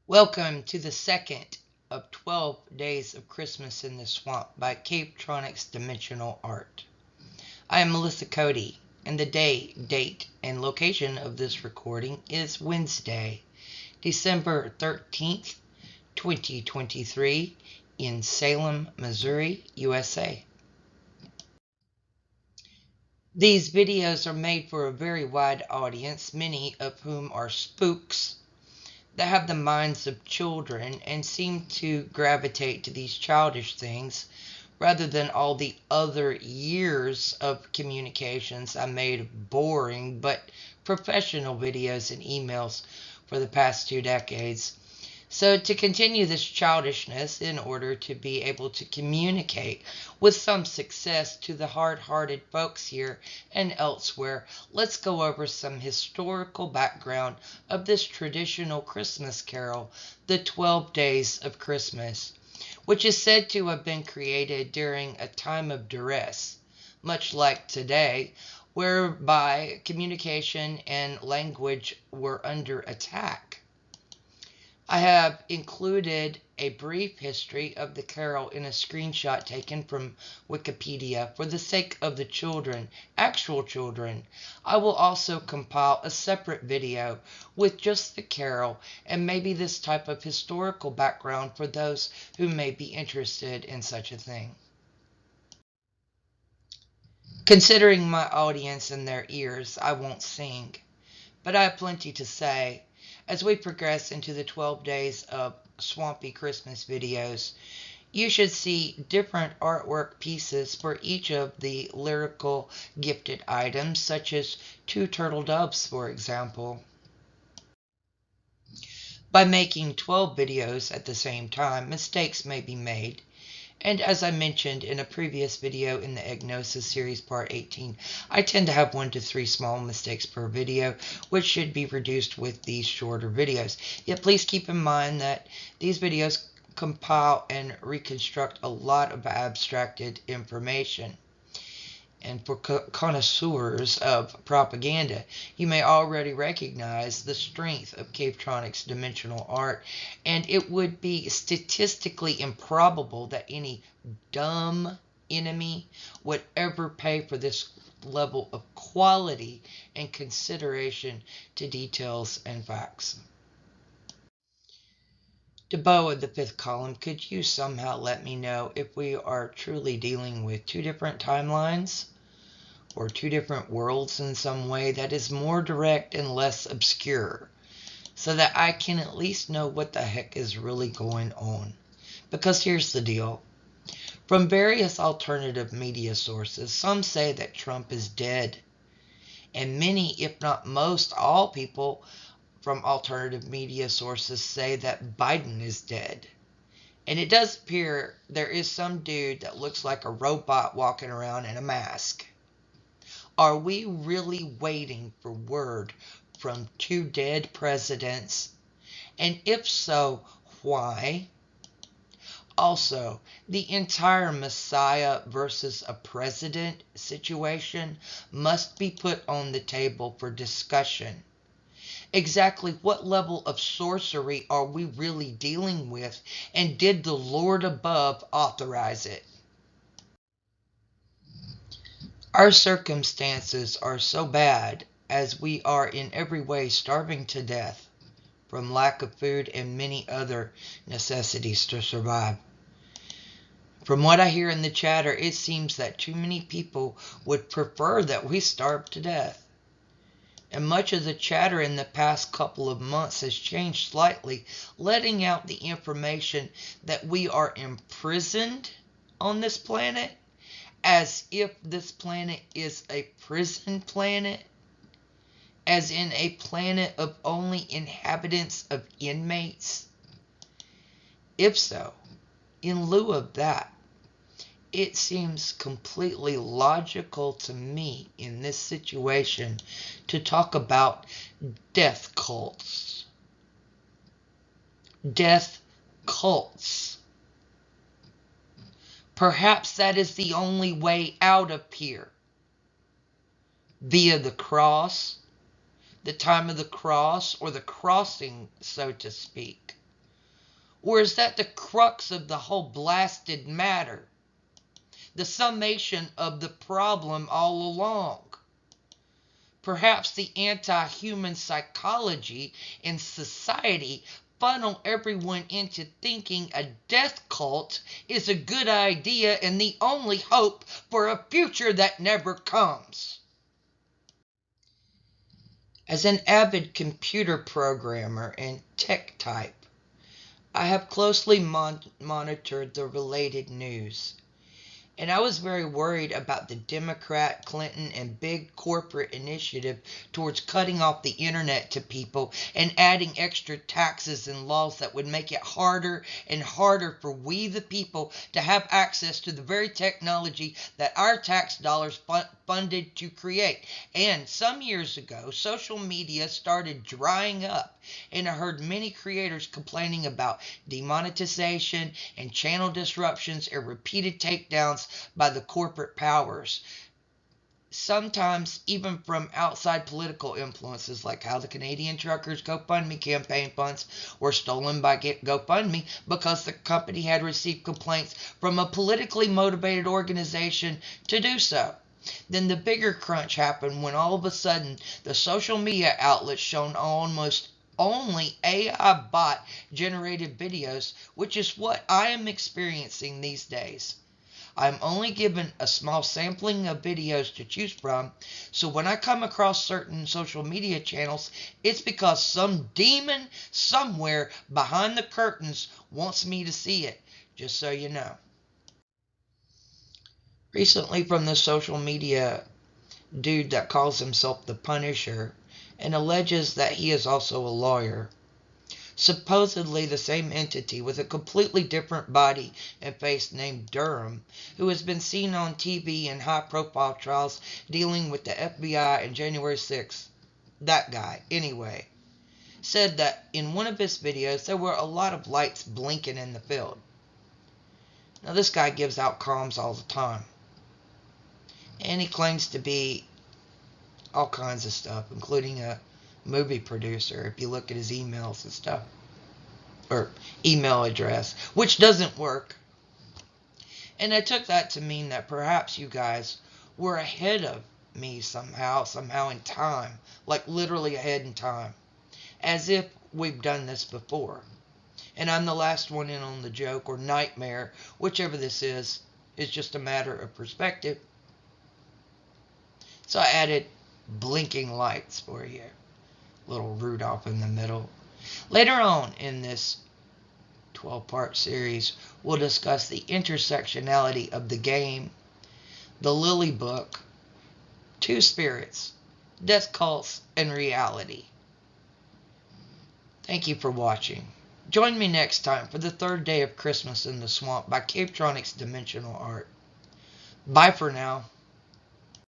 Welcome to the second of 12 Days of Christmas in the Swamp by Cavetronics Dimensional Art. I am Melissa Cody, and the day, date, and location of this recording is Wednesday, December 13th, 2023, in Salem, Missouri, USA. These videos are made for a very wide audience, many of whom are spooks that have the minds of children and seem to gravitate to these childish things rather than all the other years of communications I made of boring but professional videos and emails for the past 2 decades. So to continue this childishness in order to be able to communicate with some success to the hard-hearted folks here and elsewhere, let's go over some historical background of this traditional Christmas carol, the 12 Days of Christmas, which is said to have been created during a time of duress, much like today, whereby communication and language were under attack. I have included a brief history of the carol in a screenshot taken from Wikipedia for the sake of the children, actual children. I will also compile a separate video with just the carol and maybe this type of historical background for those who may be interested in such a thing. Considering my audience and their ears, I won't sing, but I have plenty to say. As we progress into the 12 days of swampy Christmas videos, you should see different artwork pieces for each of the lyrical gifted items, such as 2 turtle doves, for example. By making 12 videos at the same time, mistakes may be made. And as I mentioned in a previous video in the Egg-Gnosis series part 18, I tend to have 1 to 3 small mistakes per video, which should be reduced with these shorter videos. Yet please keep in mind that these videos compile and reconstruct a lot of abstracted information. And for connoisseurs of propaganda, you may already recognize the strength of Cavetronics Dimensional Art, and it would be statistically improbable that any dumb enemy would ever pay for this level of quality and consideration to details and facts. DeBow of the 5th column, could you somehow let me know if we are truly dealing with 2 different timelines? Or 2 different worlds in some way that is more direct and less obscure, so that I can at least know what the heck is really going on. Because here's the deal. From various alternative media sources, some say that Trump is dead. And many, if not most, all people from alternative media sources say that Biden is dead. And it does appear there is some dude that looks like a robot walking around in a mask. Are we really waiting for word from 2 dead presidents? And if so, why? Also, the entire Messiah versus a president situation must be put on the table for discussion. Exactly what level of sorcery are we really dealing with, and did the Lord above authorize it? Our circumstances are so bad as we are in every way starving to death from lack of food and many other necessities to survive. From what I hear in the chatter, it seems that too many people would prefer that we starve to death. And much of the chatter in the past couple of months has changed slightly, letting out the information that we are imprisoned on this planet, as if this planet is a prison planet, as in a planet of only inhabitants of inmates. If so, in lieu of that, it seems completely logical to me in this situation to talk about death cults. Death cults. Perhaps that is the only way out of here. Via the cross, the time of the cross, or the crossing, so to speak. Or is that the crux of the whole blasted matter? The summation of the problem all along? Perhaps the anti-human psychology in society funnel everyone into thinking a death cult is a good idea and the only hope for a future that never comes. As an avid computer programmer and tech type, I have closely monitored the related news. And I was very worried about the Democrat, Clinton, and big corporate initiative towards cutting off the internet to people and adding extra taxes and laws that would make it harder and harder for we the people to have access to the very technology that our tax dollars funded to create. And some years ago, social media started drying up, and I heard many creators complaining about demonetization and channel disruptions and repeated takedowns by the corporate powers. Sometimes even from outside political influences, like how the Canadian truckers' GoFundMe campaign funds were stolen by GoFundMe because the company had received complaints from a politically motivated organization to do so. Then the bigger crunch happened when all of a sudden the social media outlets shown almost only AI bot generated videos, which is what I am experiencing these days. I'm only given a small sampling of videos to choose from, so when I come across certain social media channels, it's because some demon somewhere behind the curtains wants me to see it, just so you know. Recently, from the social media dude that calls himself the Punisher and alleges that he is also a lawyer. Supposedly the same entity with a completely different body and face named Durham, who has been seen on TV in high-profile trials dealing with the FBI and January 6th. That guy, anyway, said that in one of his videos there were a lot of lights blinking in the field. Now this guy gives out comms all the time. And he claims to be all kinds of stuff, including a movie producer, if you look at his emails and stuff, or email address, which doesn't work. And I took that to mean that perhaps you guys were ahead of me somehow in time, like literally ahead in time, as if we've done this before. And I'm the last one in on the joke or nightmare, whichever this is just a matter of perspective. So I added blinking lights for you. Little Rudolph in the middle. Later on in this 12-part series, we'll discuss the intersectionality of the game, the Lily Book, two spirits, death cults, and reality. Thank you for watching. Join me next time for the third day of Christmas in the Swamp by Cavetronics Dimensional Art. Bye for now.